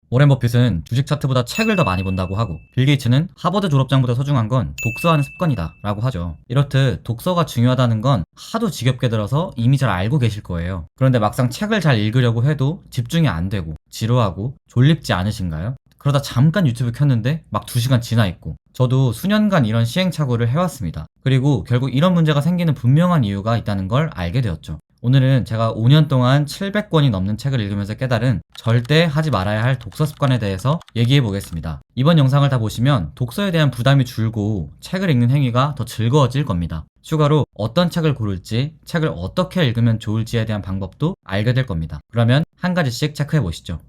워렌 버핏은 주식 차트보다 책을 더 많이 본다고 하고, 빌 게이츠는 하버드 졸업장보다 소중한 건 독서하는 습관이다 라고 하죠. 이렇듯 독서가 중요하다는 건 하도 지겹게 들어서 이미 잘 알고 계실 거예요. 그런데 막상 책을 잘 읽으려고 해도 집중이 안 되고 지루하고 졸립지 않으신가요? 그러다 잠깐 유튜브 켰는데 막 2시간 지나 있고, 저도 수년간 이런 시행착오를 해왔습니다. 그리고 결국 이런 문제가 생기는 분명한 이유가 있다는 걸 알게 되었죠. 오늘은 제가 5년 동안 700권이 넘는 책을 읽으면서 깨달은 절대 하지 말아야 할 독서 습관에 대해서 얘기해 보겠습니다. 이번 영상을 다 보시면 독서에 대한 부담이 줄고 책을 읽는 행위가 더 즐거워질 겁니다. 추가로 어떤 책을 고를지, 책을 어떻게 읽으면 좋을지에 대한 방법도 알게 될 겁니다. 그러면 한 가지씩 체크해 보시죠.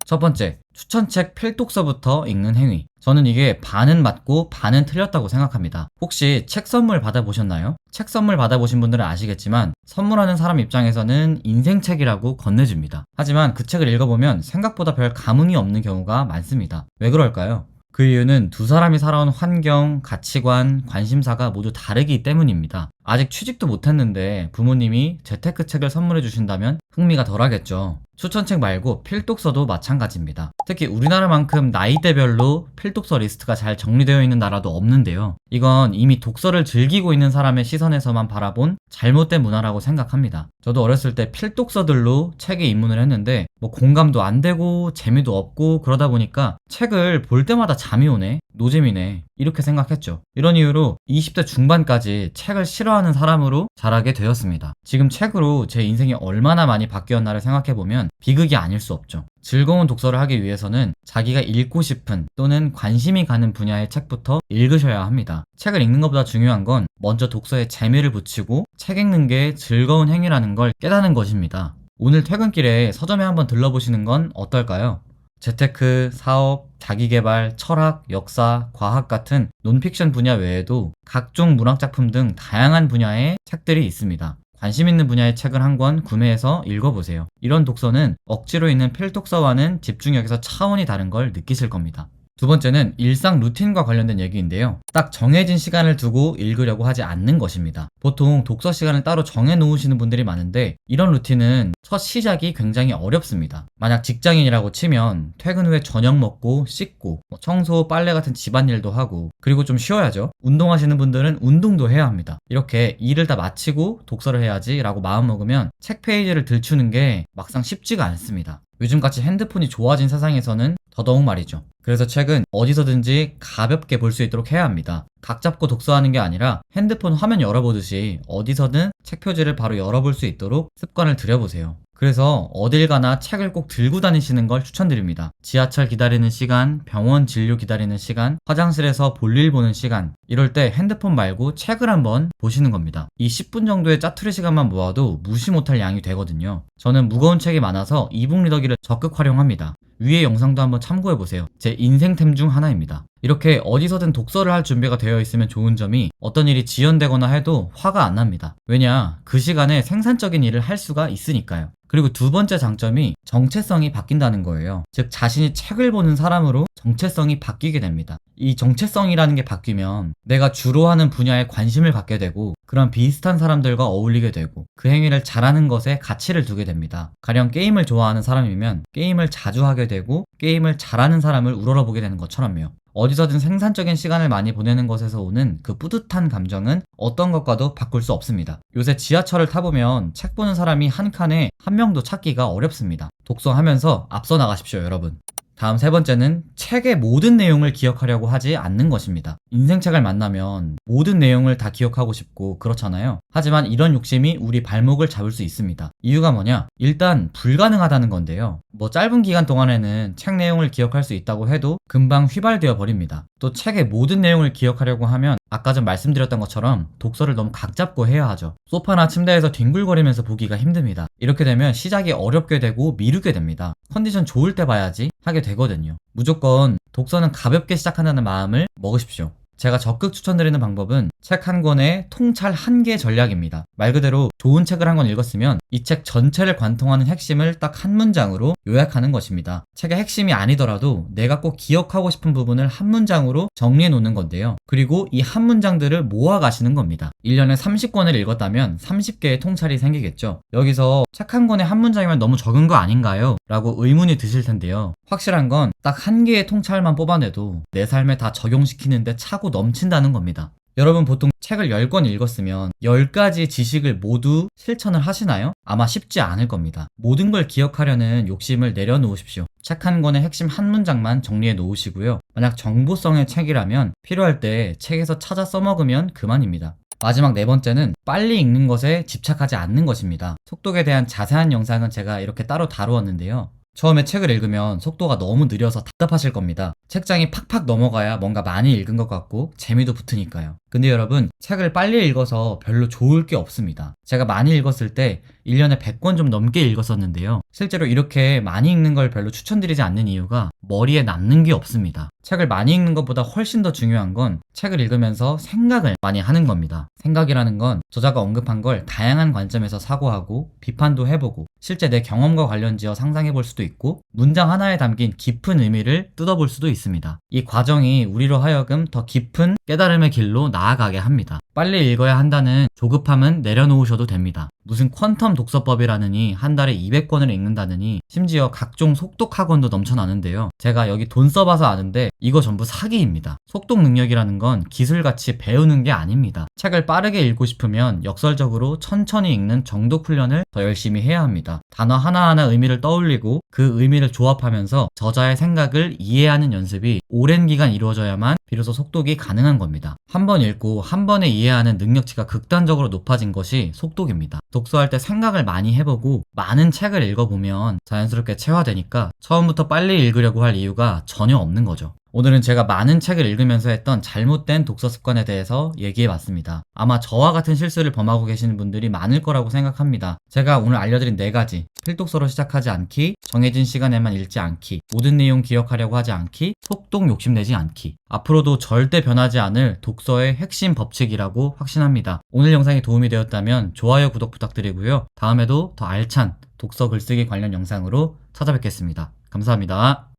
첫 번째, 추천책 필독서부터 읽는 행위. 저는 이게 반은 맞고 반은 틀렸다고 생각합니다. 혹시 책 선물 받아보셨나요? 책 선물 받아보신 분들은 아시겠지만 선물하는 사람 입장에서는 인생책이라고 건네줍니다. 하지만 그 책을 읽어보면 생각보다 별 감흥이 없는 경우가 많습니다. 왜 그럴까요? 그 이유는 두 사람이 살아온 환경, 가치관, 관심사가 모두 다르기 때문입니다. 아직 취직도 못했는데 부모님이 재테크 책을 선물해 주신다면 흥미가 덜하겠죠. 추천책 말고 필독서도 마찬가지입니다. 특히 우리나라만큼 나이대별로 필독서 리스트가 잘 정리되어 있는 나라도 없는데요. 이건 이미 독서를 즐기고 있는 사람의 시선에서만 바라본 잘못된 문화라고 생각합니다. 저도 어렸을 때 필독서들로 책에 입문을 했는데 공감도 안 되고 재미도 없고 그러다 보니까 책을 볼 때마다 잠이 오네, 노잼이네 이렇게 생각했죠. 이런 이유로 20대 중반까지 책을 싫어하는 사람으로 자라게 되었습니다. 지금 책으로 제 인생이 얼마나 많이 바뀌었나를 생각해보면 비극이 아닐 수 없죠. 즐거운 독서를 하기 위해서는 자기가 읽고 싶은 또는 관심이 가는 분야의 책부터 읽으셔야 합니다. 책을 읽는 것보다 중요한 건 먼저 독서에 재미를 붙이고 책 읽는 게 즐거운 행위라는 걸 깨닫는 것입니다. 오늘 퇴근길에 서점에 한번 들러보시는 건 어떨까요? 재테크, 사업, 자기계발, 철학, 역사, 과학 같은 논픽션 분야 외에도 각종 문학작품 등 다양한 분야의 책들이 있습니다. 관심 있는 분야의 책을 한 권 구매해서 읽어보세요. 이런 독서는 억지로 읽는 필독서와는 집중력에서 차원이 다른 걸 느끼실 겁니다. 두 번째는 일상 루틴과 관련된 얘기인데요. 딱 정해진 시간을 두고 읽으려고 하지 않는 것입니다. 보통 독서 시간을 따로 정해 놓으시는 분들이 많은데 이런 루틴은 첫 시작이 굉장히 어렵습니다. 만약 직장인이라고 치면 퇴근 후에 저녁 먹고 씻고 청소, 빨래 같은 집안일도 하고 그리고 좀 쉬어야죠. 운동하시는 분들은 운동도 해야 합니다. 이렇게 일을 다 마치고 독서를 해야지 라고 마음먹으면 책 페이지를 들추는 게 막상 쉽지가 않습니다. 요즘같이 핸드폰이 좋아진 세상에서는 더더욱 말이죠. 그래서 책은 어디서든지 가볍게 볼 수 있도록 해야 합니다. 각 잡고 독서하는 게 아니라 핸드폰 화면 열어보듯이 어디서든 책 표지를 바로 열어볼 수 있도록 습관을 들여보세요. 그래서 어딜 가나 책을 꼭 들고 다니시는 걸 추천드립니다. 지하철 기다리는 시간, 병원 진료 기다리는 시간, 화장실에서 볼일 보는 시간, 이럴 때 핸드폰 말고 책을 한번 보시는 겁니다. 이 10분 정도의 짜투리 시간만 모아도 무시 못할 양이 되거든요. 저는 무거운 책이 많아서 이북 리더기를 적극 활용합니다. 위의 영상도 한번 참고해보세요. 제 인생템 중 하나입니다. 이렇게 어디서든 독서를 할 준비가 되어 있으면 좋은 점이 어떤 일이 지연되거나 해도 화가 안 납니다. 왜냐? 그 시간에 생산적인 일을 할 수가 있으니까요. 그리고 두 번째 장점이 정체성이 바뀐다는 거예요. 즉 자신이 책을 보는 사람으로 정체성이 바뀌게 됩니다. 이 정체성이라는 게 바뀌면 내가 주로 하는 분야에 관심을 갖게 되고 그런 비슷한 사람들과 어울리게 되고 그 행위를 잘하는 것에 가치를 두게 됩니다. 가령 게임을 좋아하는 사람이면 게임을 자주 하게 되고 게임을 잘하는 사람을 우러러보게 되는 것처럼요. 어디서든 생산적인 시간을 많이 보내는 것에서 오는 그 뿌듯한 감정은 어떤 것과도 바꿀 수 없습니다. 요새 지하철을 타보면 책 보는 사람이 한 칸에 한 명도 찾기가 어렵습니다. 독서하면서 앞서 나가십시오, 여러분. 다음 세 번째는 책의 모든 내용을 기억하려고 하지 않는 것입니다. 인생책을 만나면 모든 내용을 다 기억하고 싶고 그렇잖아요. 하지만 이런 욕심이 우리 발목을 잡을 수 있습니다. 이유가 뭐냐? 일단 불가능하다는 건데요. 짧은 기간 동안에는 책 내용을 기억할 수 있다고 해도 금방 휘발되어 버립니다. 또 책의 모든 내용을 기억하려고 하면 아까 전 말씀드렸던 것처럼 독서를 너무 각 잡고 해야 하죠. 소파나 침대에서 뒹굴거리면서 보기가 힘듭니다. 이렇게 되면 시작이 어렵게 되고 미루게 됩니다. 컨디션 좋을 때 봐야지 하게 되거든요. 무조건 독서는 가볍게 시작한다는 마음을 먹으십시오. 제가 적극 추천드리는 방법은 책 한 권의 통찰 1개 전략입니다. 말 그대로 좋은 책을 한 권 읽었으면 이 책 전체를 관통하는 핵심을 딱 한 문장으로 요약하는 것입니다. 책의 핵심이 아니더라도 내가 꼭 기억하고 싶은 부분을 한 문장으로 정리해 놓는 건데요. 그리고 이 한 문장들을 모아 가시는 겁니다. 1년에 30권을 읽었다면 30개의 통찰이 생기겠죠. 여기서 책 한 권에 한 문장이면 너무 적은 거 아닌가요? 라고 의문이 드실 텐데요. 확실한 건 딱 한 개의 통찰만 뽑아내도 내 삶에 다 적용시키는데 차고 넘친다는 겁니다. 여러분 보통 책을 10권 읽었으면 10가지 지식을 모두 실천을 하시나요? 아마 쉽지 않을 겁니다. 모든 걸 기억하려는 욕심을 내려놓으십시오. 책 한 권의 핵심 한 문장만 정리해 놓으시고요. 만약 정보성의 책이라면 필요할 때 책에서 찾아 써먹으면 그만입니다. 마지막 네 번째는 빨리 읽는 것에 집착하지 않는 것입니다. 속독에 대한 자세한 영상은 제가 이렇게 따로 다루었는데요. 처음에 책을 읽으면 속도가 너무 느려서 답답하실 겁니다. 책장이 팍팍 넘어가야 뭔가 많이 읽은 것 같고 재미도 붙으니까요. 근데 여러분, 책을 빨리 읽어서 별로 좋을 게 없습니다. 제가 많이 읽었을 때 1년에 100권 좀 넘게 읽었었는데요. 실제로 이렇게 많이 읽는 걸 별로 추천드리지 않는 이유가 머리에 남는 게 없습니다. 책을 많이 읽는 것보다 훨씬 더 중요한 건 책을 읽으면서 생각을 많이 하는 겁니다. 생각이라는 건 저자가 언급한 걸 다양한 관점에서 사고하고 비판도 해보고 실제 내 경험과 관련지어 상상해볼 수도 있고 문장 하나에 담긴 깊은 의미를 뜯어볼 수도 있습니다. 이 과정이 우리로 하여금 더 깊은 깨달음의 길로 나아가게 합니다. 빨리 읽어야 한다는 조급함은 내려놓으셔도 됩니다. 무슨 퀀텀 독서법이라느니 한 달에 200권을 읽는다느니 심지어 각종 속독 학원도 넘쳐나는데요. 제가 여기 돈 써봐서 아는데 이거 전부 사기입니다. 속독 능력이라는 건 기술같이 배우는 게 아닙니다. 책을 빠르게 읽고 싶으면 역설적으로 천천히 읽는 정독 훈련을 더 열심히 해야 합니다. 단어 하나하나 의미를 떠올리고 그 의미를 조합하면서 저자의 생각을 이해하는 연습이 오랜 기간 이루어져야만 비로소 속독이 가능한 겁니다. 한 번 읽고 한 번에 이해하는 능력치가 극단적으로 높아진 것이 속독입니다. 독서할 때 생각을 많이 해보고 많은 책을 읽어보면 자연스럽게 체화되니까 처음부터 빨리 읽으려고 할 이유가 전혀 없는 거죠. 오늘은 제가 많은 책을 읽으면서 했던 잘못된 독서 습관에 대해서 얘기해봤습니다. 아마 저와 같은 실수를 범하고 계시는 분들이 많을 거라고 생각합니다. 제가 오늘 알려드린 4가지, 필독서로 시작하지 않기, 정해진 시간에만 읽지 않기, 모든 내용 기억하려고 하지 않기, 속독 욕심내지 않기, 앞으로도 절대 변하지 않을 독서의 핵심 법칙이라고 확신합니다. 오늘 영상이 도움이 되었다면 좋아요, 구독 부탁드리고요. 다음에도 더 알찬 독서 글쓰기 관련 영상으로 찾아뵙겠습니다. 감사합니다.